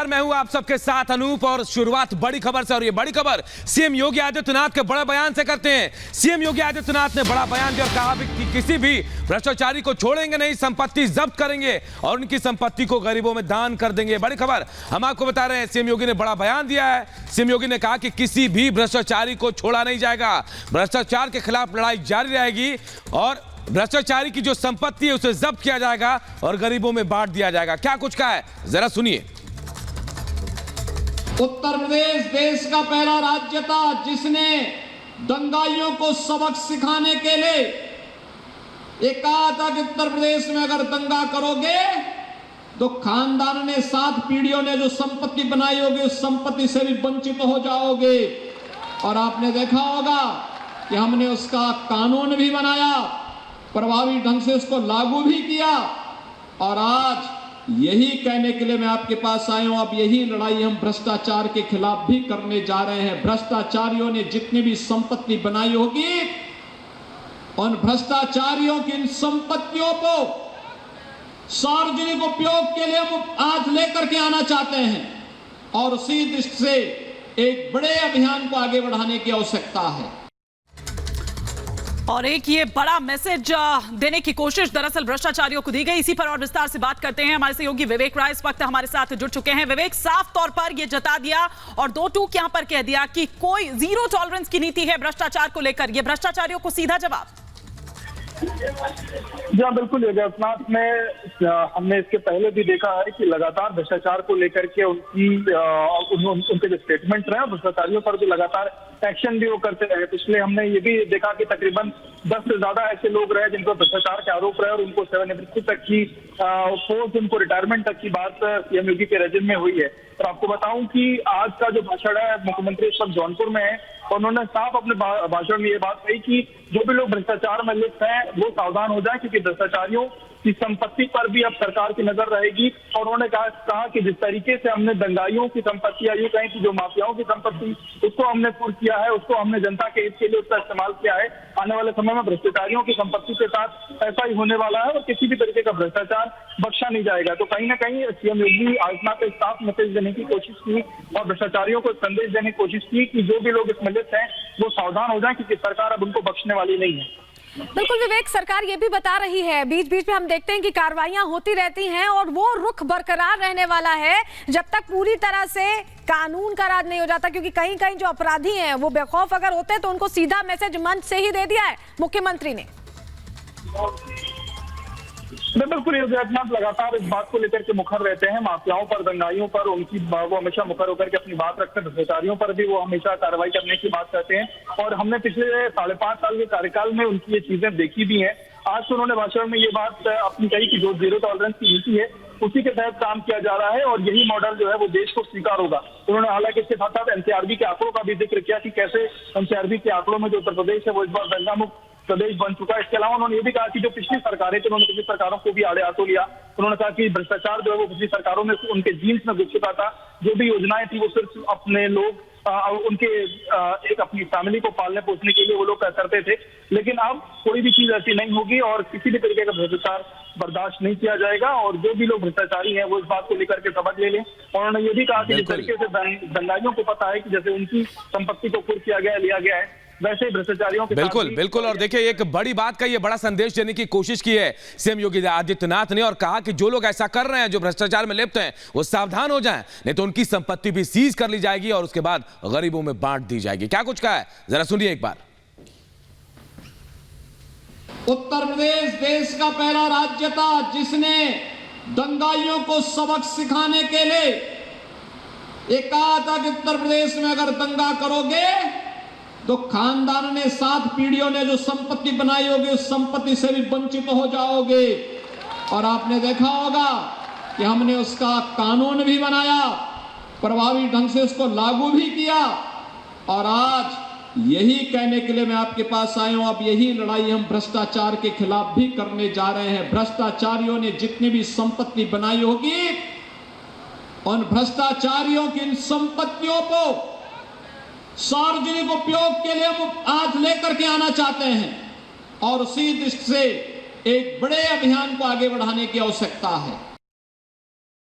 नमस्कार, मैं हूं आप सबके साथ अनूप और शुरुआत बड़ी खबर से। और ये बड़ी खबर सीएम योगी आदित्यनाथ के बड़े बयान से करते हैं। सीएम योगी आदित्यनाथ ने बड़ा बयान दिया और कहा कि किसी भी भ्रष्टाचारी को छोड़ेंगे नहीं, संपत्ति जब्त करेंगे और उनकी संपत्ति को गरीबों में दान कर देंगे। बड़ी खबर हम आपको बता रहे हैं, सीएम योगी ने बड़ा बयान दिया है। सीएम योगी ने कहा कि किसी भी भ्रष्टाचारी को छोड़ा नहीं जाएगा, भ्रष्टाचार के खिलाफ लड़ाई जारी रहेगी और भ्रष्टाचारी की जो संपत्ति है उसे जब्त किया जाएगा और गरीबों में बांट दिया जाएगा। क्या कुछ कहा है, जरा सुनिए। उत्तर प्रदेश देश का पहला राज्य था जिसने दंगाइयों को सबक सिखाने के लिए ये कहा था कि उत्तर प्रदेश में अगर दंगा करोगे तो खानदान ने 7 पीढ़ियों ने जो संपत्ति बनाई होगी उस संपत्ति से भी वंचित हो जाओगे। और आपने देखा होगा कि हमने उसका कानून भी बनाया, प्रभावी ढंग से उसको लागू भी किया और आज यही कहने के लिए मैं आपके पास आया हूं। अब यही लड़ाई हम भ्रष्टाचार के खिलाफ भी करने जा रहे हैं। भ्रष्टाचारियों ने जितनी भी संपत्ति बनाई होगी उन भ्रष्टाचारियों की इन संपत्तियों को सार्वजनिक उपयोग के लिए हम आज लेकर के आना चाहते हैं और उसी दृष्टि से एक बड़े अभियान को आगे बढ़ाने की आवश्यकता है। और एक ये बड़ा मैसेज देने की कोशिश दरअसल भ्रष्टाचारियों को दी गई। इसी पर और विस्तार से बात करते हैं। हमारे सहयोगी विवेक राय इस वक्त हमारे साथ जुड़ चुके हैं। विवेक, साफ तौर पर ये जता दिया और 2 टूक यहां पर कह दिया कि कोई जीरो टॉलरेंस की नीति है भ्रष्टाचार को लेकर। ये भ्रष्टाचारियों को सीधा जवाब। जी हाँ, बिल्कुल योगी आदित्यनाथ ने हमने इसके पहले भी देखा है कि लगातार भ्रष्टाचार को लेकर के उनके जो स्टेटमेंट रहे भ्रष्टाचारियों पर जो लगातार एक्शन भी वो करते रहे। पिछले हमने ये भी देखा कि तकरीबन 10 से ज्यादा ऐसे लोग रहे जिनको भ्रष्टाचार के आरोप रहे और उनको सेवानिवृत्ति तक की पोस्ट, उनको रिटायरमेंट तक की बात सीएम योगी के रेजिम में हुई है। और आपको बताऊं कि आज का जो भाषण है, मुख्यमंत्री इस वक्त जौनपुर में है और उन्होंने साफ अपने भाषण में ये बात कही कि जो भी लोग भ्रष्टाचार में लिप्त हैं वो सावधान हो जाए, क्योंकि भ्रष्टाचारियों की संपत्ति पर भी अब सरकार की नजर रहेगी। और उन्होंने कहा कि जिस तरीके से हमने दंगाइयों की संपत्ति या यूं कहें कि जो माफियाओं की संपत्ति उसको हमने पूर्ण किया है, उसको हमने जनता के हित के लिए उसका इस्तेमाल किया है, आने वाले समय में भ्रष्टाचारियों की संपत्ति के साथ ऐसा ही होने वाला है और किसी भी तरीके का भ्रष्टाचार बख्शा नहीं जाएगा। तो कहीं ना कहीं सीएम योगी आदित्यनाथ ने साफ मैसेज देने की कोशिश की और भ्रष्टाचारियों को संदेश देने की कोशिश की कि जो भी लोग इसमें लिप्त हैं वो सावधान हो जाए, क्योंकि सरकार अब उनको बख्शने वाली नहीं है। बिल्कुल विवेक, सरकार ये भी बता रही है, बीच बीच में हम देखते हैं कि कार्रवाइयां होती रहती हैं और वो रुख बरकरार रहने वाला है जब तक पूरी तरह से कानून का राज नहीं हो जाता। क्योंकि कहीं कहीं जो अपराधी हैं वो बेखौफ अगर होते हैं तो उनको सीधा मैसेज मंच से ही दे दिया है मुख्यमंत्री ने। बिल्कुल योगी आदित्यनाथ लगातार इस बात को लेकर के मुखर रहते हैं, माफियाओं पर, दंगाइयों पर उनकी वो हमेशा मुखर होकर के अपनी बात रखते हैं। भ्रष्टाचारियों पर भी वो हमेशा कार्रवाई करने की बात करते हैं और हमने पिछले 5.5 साल के कार्यकाल में उनकी ये चीजें देखी भी हैं। आज तो उन्होंने भाषण में ये बात अपनी कही कि जो जीरो टॉलरेंस की नीति है उसी के तहत काम किया जा रहा है और यही मॉडल जो है वो देश को स्वीकार होगा। उन्होंने हालांकि इसके साथ साथ एनसीआरबी के आंकड़ों का भी जिक्र किया कि कैसे एनसीआरबी के आंकड़ों में जो उत्तर प्रदेश है वो इस बार दंगा मुक्त प्रदेश बन चुका है। इसके अलावा उन्होंने ये भी कहा कि जो पिछली सरकारें थी उन्होंने पिछली सरकारों को भी आड़े हाथों लिया। उन्होंने कहा कि भ्रष्टाचार जो है वो पिछली सरकारों में उनके जीन्स में घुस चुका था। जो भी योजनाएं थी वो सिर्फ अपने लोग उनके एक अपनी फैमिली को पालने पोसने के लिए वो लोग करते थे, लेकिन अब कोई भी चीज ऐसी नहीं होगी और किसी भी तरीके का भ्रष्टाचार बर्दाश्त नहीं किया जाएगा और जो भी लोग भ्रष्टाचारी हैं वो इस बात को लेकर के सबक ले लें। और उन्होंने ये भी कहा कि जिस तरीके से दंगाइयों को पता है कि जैसे उनकी संपत्ति को कुर्क किया गया, लिया गया है, वैसे भ्रष्टाचारियों के बिल्कुल बिल्कुल। और देखिए, एक बड़ी बात का ये बड़ा संदेश देने की कोशिश की है सीएम योगी आदित्यनाथ ने और कहा कि जो लोग ऐसा कर रहे हैं, जो भ्रष्टाचार में लिप्त हैं, वो सावधान हो जाएं, नहीं तो उनकी संपत्ति भी सीज कर ली जाएगी और उसके बाद गरीबों में बांट दी जाएगी। क्या कुछ कहा है, जरा सुनिए एक बार। उत्तर प्रदेश देश का पहला राज्य था जिसने दंगाइयों को सबक सिखाने के लिए ये कहा था कि उत्तर प्रदेश में अगर दंगा करोगे तो खानदान ने 7 पीढ़ियों ने जो संपत्ति बनाई होगी उस संपत्ति से भी वंचित हो जाओगे। और आपने देखा होगा कि हमने उसका कानून भी बनाया, प्रभावी ढंग से उसको लागू भी किया और आज यही कहने के लिए मैं आपके पास आया हूं। अब यही लड़ाई हम भ्रष्टाचार के खिलाफ भी करने जा रहे हैं। भ्रष्टाचारियों ने जितनी भी संपत्ति बनाई होगी उन भ्रष्टाचारियों की इन संपत्तियों को सार्वजनिक उपयोग के लिए हम आज लेकर के आना चाहते हैं और उसी दृष्टि से एक बड़े अभियान को आगे बढ़ाने की आवश्यकता है।